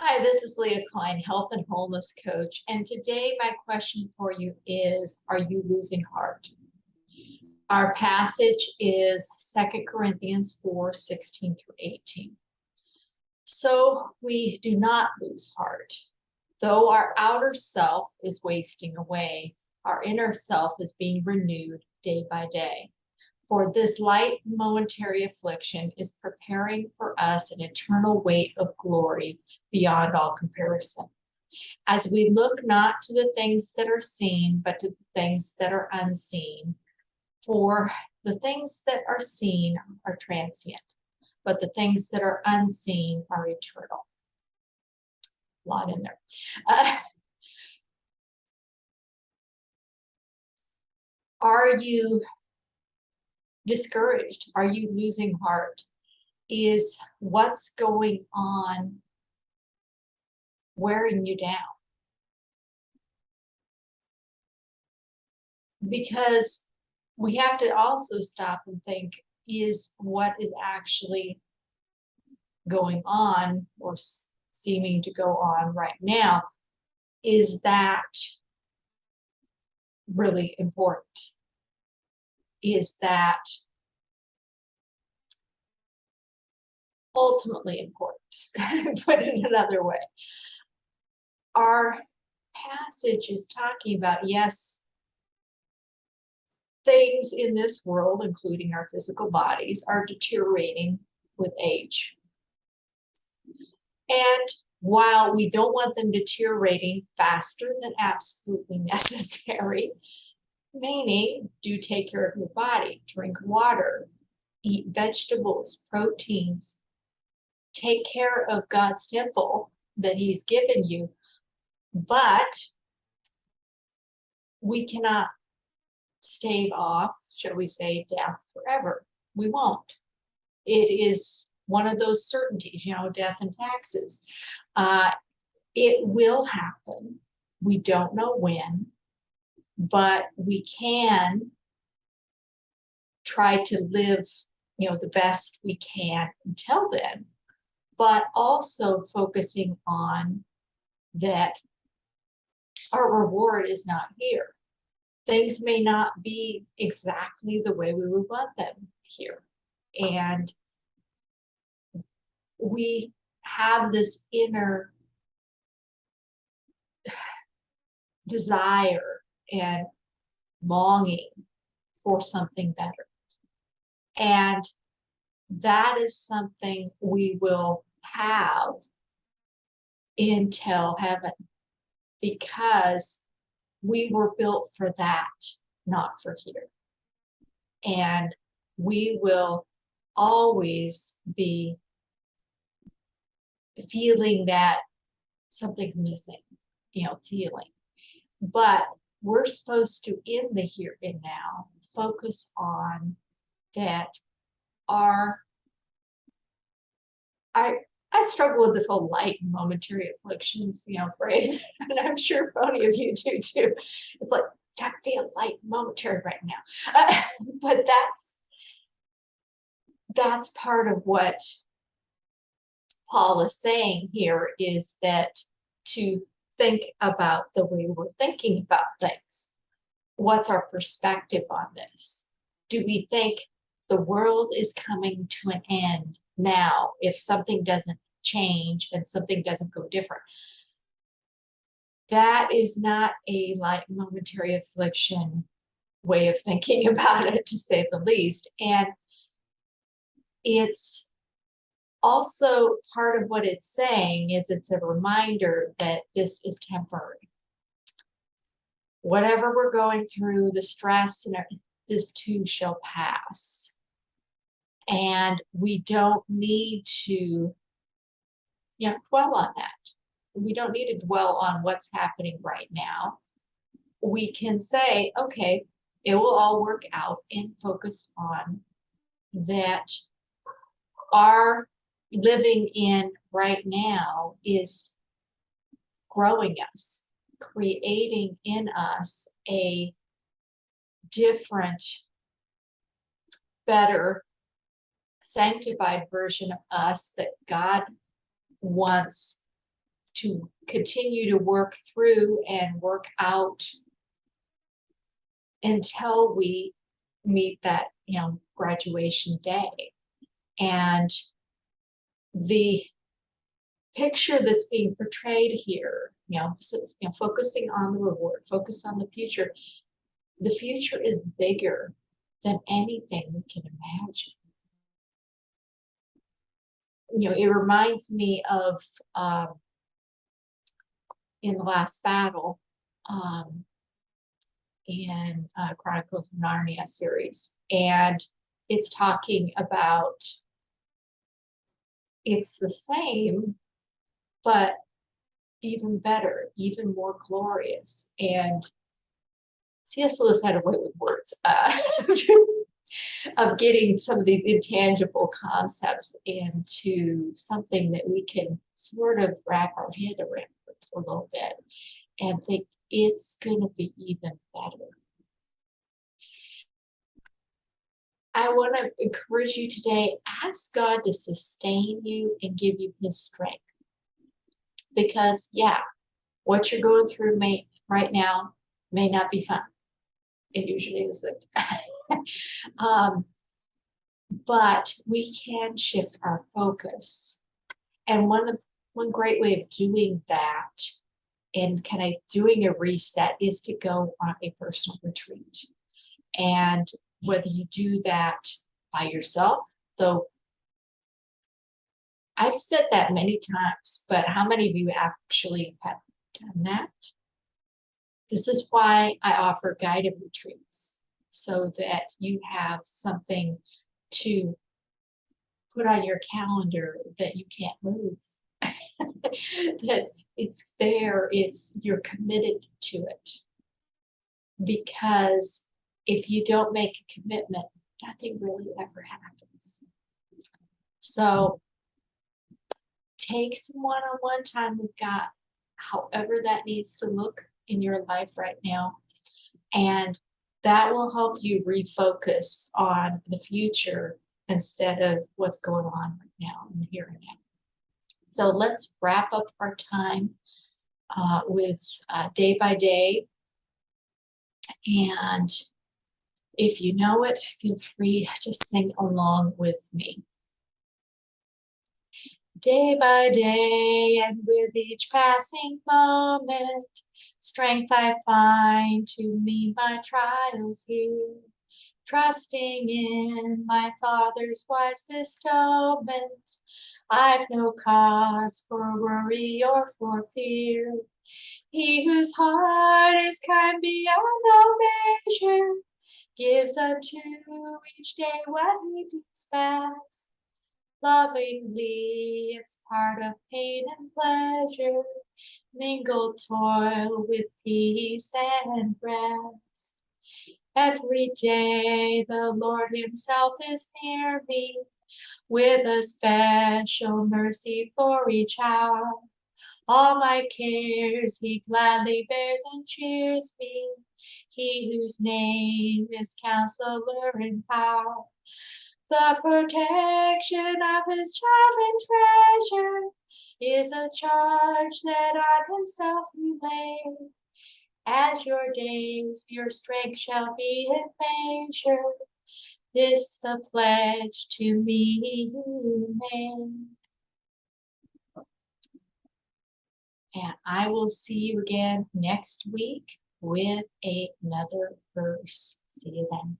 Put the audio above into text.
Hi, this is Leah Klein, health and wholeness coach. And today my question for you is, are you losing heart? Our passage is 2 Corinthians 4:16 through 18. So we do not lose heart. Though our outer self is wasting away, our inner self is being renewed day by day. For this light momentary affliction is preparing for us an eternal weight of glory beyond all comparison. As we look not to the things that are seen, but to the things that are unseen. For the things that are seen are transient, but the things that are unseen are eternal. A lot in there. Are you discouraged? Are you losing heart? Is what's going on wearing you down? Because we have to also stop and think, is what is actually going on or seeming to go on right now, is that really important? Is that ultimately important? Put it another way. Our passage is talking about, yes, things in this world, including our physical bodies, are deteriorating with age. And while we don't want them deteriorating faster than absolutely necessary, meaning do take care of your body, drink water, eat vegetables, proteins, take care of God's temple that He's given you, but we cannot stave off, shall we say, death forever. We won't. It is one of those certainties, death and taxes. It will happen. We don't know when, but we can try to live, the best we can until then, but also focusing on that our reward is not here. Things may not be exactly the way we would want them here. And we have this inner desire and longing for something better. And that is something we will have until heaven, because we were built for that, not for here. And we will always be feeling that something's missing, feeling. But we're supposed to, in the here and now, focus on that I struggle with this whole light and momentary afflictions, phrase, and I'm sure many of you do too. It's like, I feel light and momentary right now. But that's part of what Paul is saying here, is that to think about the way we're thinking about things. What's our perspective on this? Do we think the world is coming to an end now if something doesn't change and something doesn't go different? That is not a light momentary affliction way of thinking about it, to say the least. And it's also part of what it's saying is it's a reminder that this is temporary. Whatever we're going through, the stress and everything, this too shall pass. And we don't need to dwell on that. We don't need to dwell on what's happening right now. We can say, okay, it will all work out, and focus on that our living in right now is growing us, creating in us a different, better, sanctified version of us that God wants to continue to work through and work out until we meet that, graduation day. And the picture that's being portrayed here, focusing on the reward, focus on the future. The future is bigger than anything we can imagine. It reminds me of in the last battle, in Chronicles of Narnia series, and it's talking about it's the same, but even better, even more glorious. And C.S. Lewis had a way with words of getting some of these intangible concepts into something that we can sort of wrap our head around a little bit and think it's going to be even better. I want to encourage you today, ask God to sustain you and give you his strength. Because, what you're going through right now may not be fun. It usually isn't. But we can shift our focus. And one great way of doing that and kind of doing a reset is to go on a personal retreat. And whether you do that by yourself, though I've said that many times, but how many of you actually have done that? This is why I offer guided retreats, so that you have something to put on your calendar that you can't move. That it's there, you're committed to it. Because if you don't make a commitment, nothing really ever happens. So take some one-on-one time with God, however that needs to look in your life right now. And that will help you refocus on the future instead of what's going on right now in the here and now. So let's wrap up our time with day by day. And if you know it, feel free to sing along with me. Day by day and with each passing moment, strength I find to meet my trials here, trusting in my Father's wise bestowment. I've no cause for worry or for fear. He whose heart is kind beyond all measure gives unto each day what he deems best. Lovingly, it's part of pain and pleasure, mingled toil with peace and rest. Every day the Lord himself is near me, with a special mercy for each hour. All my cares he gladly bears and cheers me, he whose name is Counselor in Power. The protection of his child and treasure is a charge that on himself he laid. As your days, your strength shall be in measure. This the pledge to me you made. And I will see you again next week with another verse. See you then.